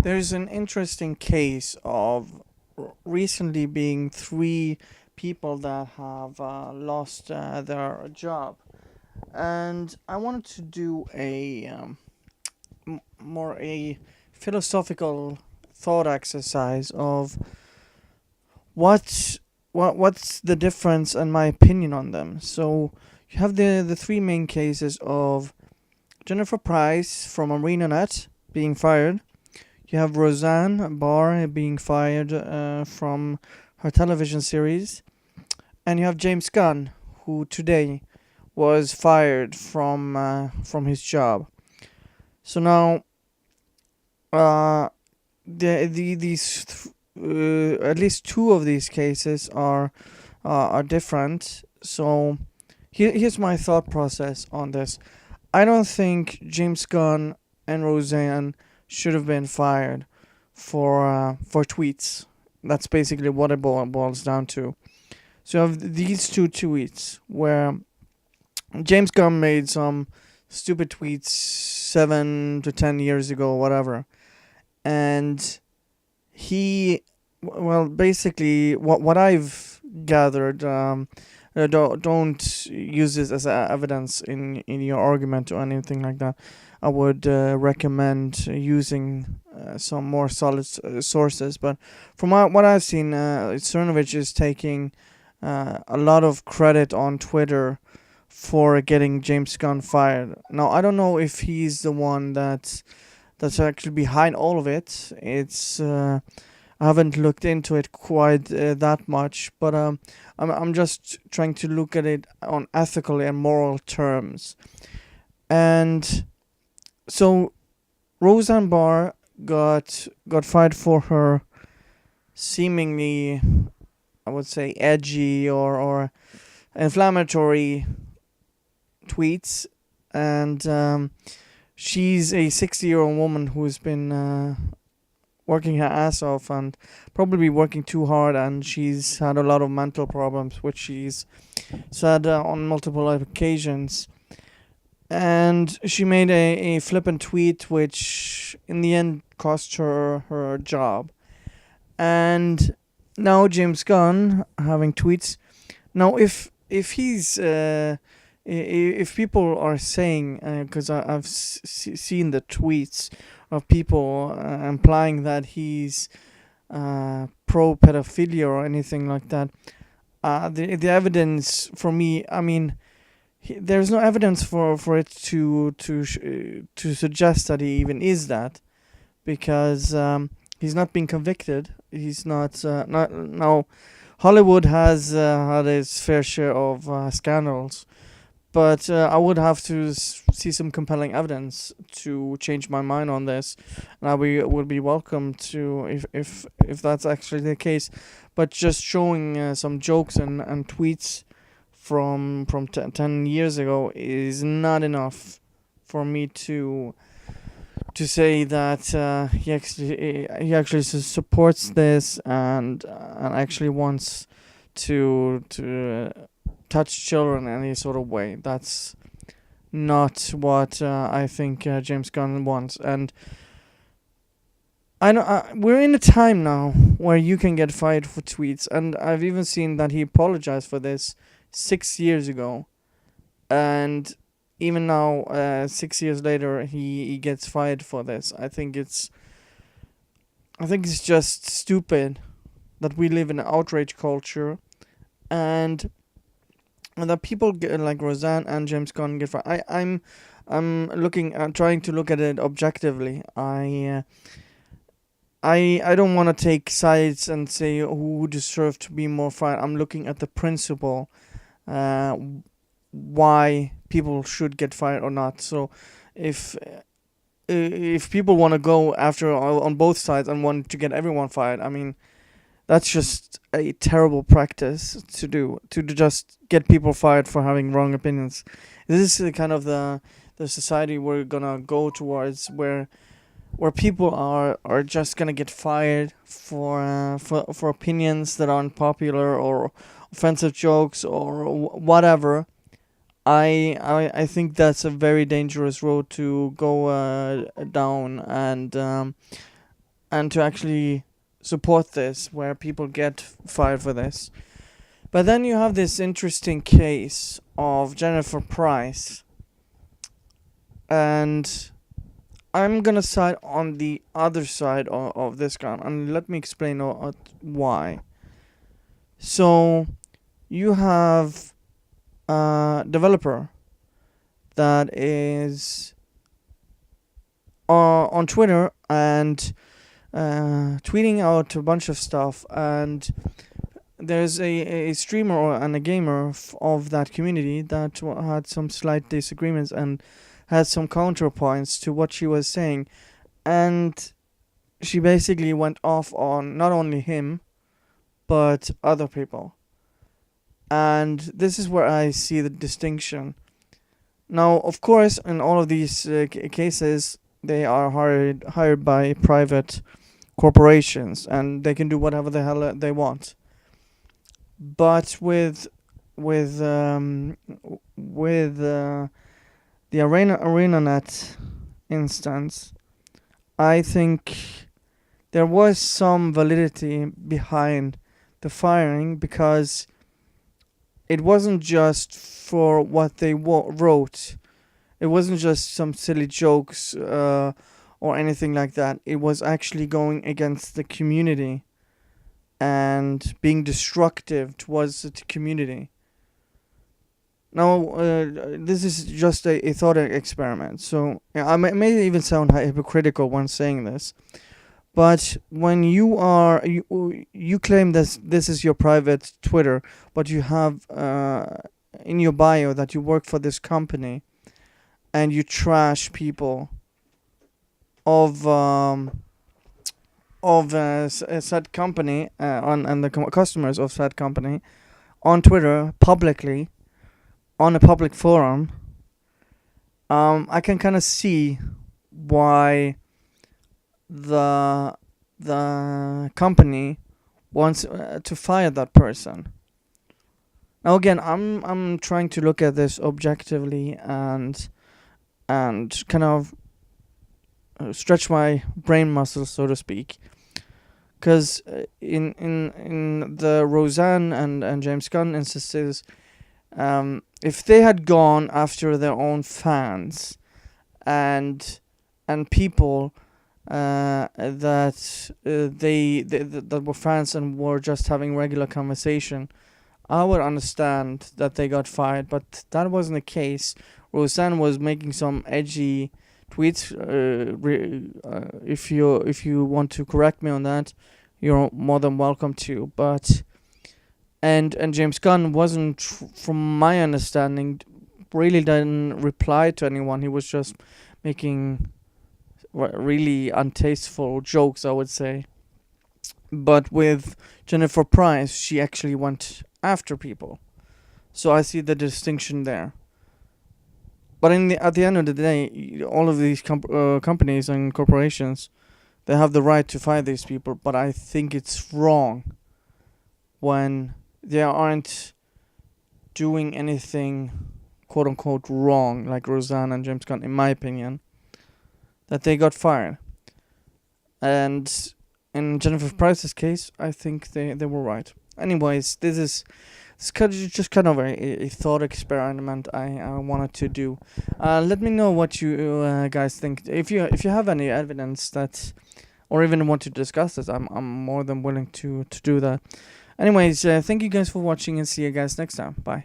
There's an interesting case of recently being three people that have lost their job, and I wanted to do more a philosophical thought exercise of what's the difference and my opinion on them. So you have the three main cases of Jennifer Price from ArenaNet being fired. You have Roseann Barr being fired from her television series, and you have James Gunn, who today was fired from his job. So now, uh, at least two of these cases are different. So here's my thought process on this. I don't think James Gunn and Roseann should have been fired for tweets. That's basically what it boils down to. So you have these two tweets where James Gunn made some stupid tweets 7 to 10 years ago, whatever, and basically what I've gathered. Don't use this as evidence in your argument or anything like that. I would recommend using some more solid sources. But from what I've seen, Cernovich is taking a lot of credit on Twitter for getting James Gunn fired. Now I don't know if he's the one that's actually behind all of it. I haven't looked into it quite that much, but I'm just trying to look at it on ethical and moral terms. And so Roseann Barr got fired for her seemingly, I would say, edgy or inflammatory tweets, and she's a 60-year-old woman who's been working her ass off and probably working too hard, and she's had a lot of mental problems, which she's said on multiple occasions. And she made a flippant tweet which in the end cost her job. And now James Gunn having tweets. Now if he's if people are saying, because I've seen the tweets of people implying that he's pro pedophilia or anything like that, the evidence for me, I mean, there's no evidence for it to suggest that he even is that, because he's not been convicted. He's not now. Hollywood has had its fair share of scandals, but I would have to see some compelling evidence to change my mind on this, and would be welcome to if that's actually the case. But just showing some jokes and tweets from 10 years ago is not enough for me to say that he actually supports this and actually wants to touch children in any sort of way. That's not what I think James Gunn wants. And I know we're in a time now where you can get fired for tweets, and I've even seen that he apologized for this 6 years ago, and even now, 6 years later, he gets fired for this. I think it's just stupid that we live in an outrage culture, and that people like Roseann and James Gunn get fired. I'm trying to look at it objectively. I don't want to take sides and say who deserve to be more fired. I'm looking at the principle, why people should get fired or not. So if people want to go after on both sides and want to get everyone fired, I mean, that's just a terrible practice to do, to just get people fired for having wrong opinions. This is kind of the society we're gonna go towards, where people are just gonna get fired for opinions that aren't popular or offensive jokes or whatever. I think that's a very dangerous road to go down, and and to actually support this, where people get fired for this. But then you have this interesting case of Jennifer Price, and I'm gonna side on the other side of this gun, and let me explain why. So you have a developer that is on Twitter and tweeting out a bunch of stuff, and there's a streamer and a gamer of that community that had some slight disagreements and had some counterpoints to what she was saying, and she basically went off on not only him but other people. And this is where I see the distinction. Now, of course, in all of these cases, they are hired by private corporations, and they can do whatever the hell they want. But with the ArenaNet instance, I think there was some validity behind the firing, because it wasn't just for what they wrote. It wasn't just some silly jokes or anything like that. It was actually going against the community and being destructive towards the community. Now, this is just a thought experiment, so I may even sound hypocritical when saying this. But when you claim this is your private Twitter, but you have in your bio that you work for this company, and you trash people of said company and the customers of said company on Twitter publicly, on a public forum, I can kind of see why the company wants to fire that person. Now again, I'm trying to look at this objectively and kind of stretch my brain muscles, so to speak, because in the Roseann and James Gunn instances, if they had gone after their own fans and people that that were fans and were just having regular conversation, I would understand that they got fired. But that wasn't the case. Roseann was making some edgy tweets. If you want to correct me on that, you're more than welcome to. But and James Gunn wasn't, from my understanding, really didn't reply to anyone. He was just making really untasteful jokes, I would say. But with Jennifer Price, she actually went after people. So I see the distinction there. But at the end of the day, all of these companies and corporations, they have the right to fire these people. But I think it's wrong when they aren't doing anything quote unquote wrong, like Roseann and James Gunn, in my opinion, that they got fired. And in Jennifer Price's case, I think they were right. Anyways, this is just kind of a thought experiment I wanted to do. Let me know what you guys think. If you have any evidence that, or even want to discuss this, I'm more than willing to do that. Anyways, thank you guys for watching, and see you guys next time. Bye.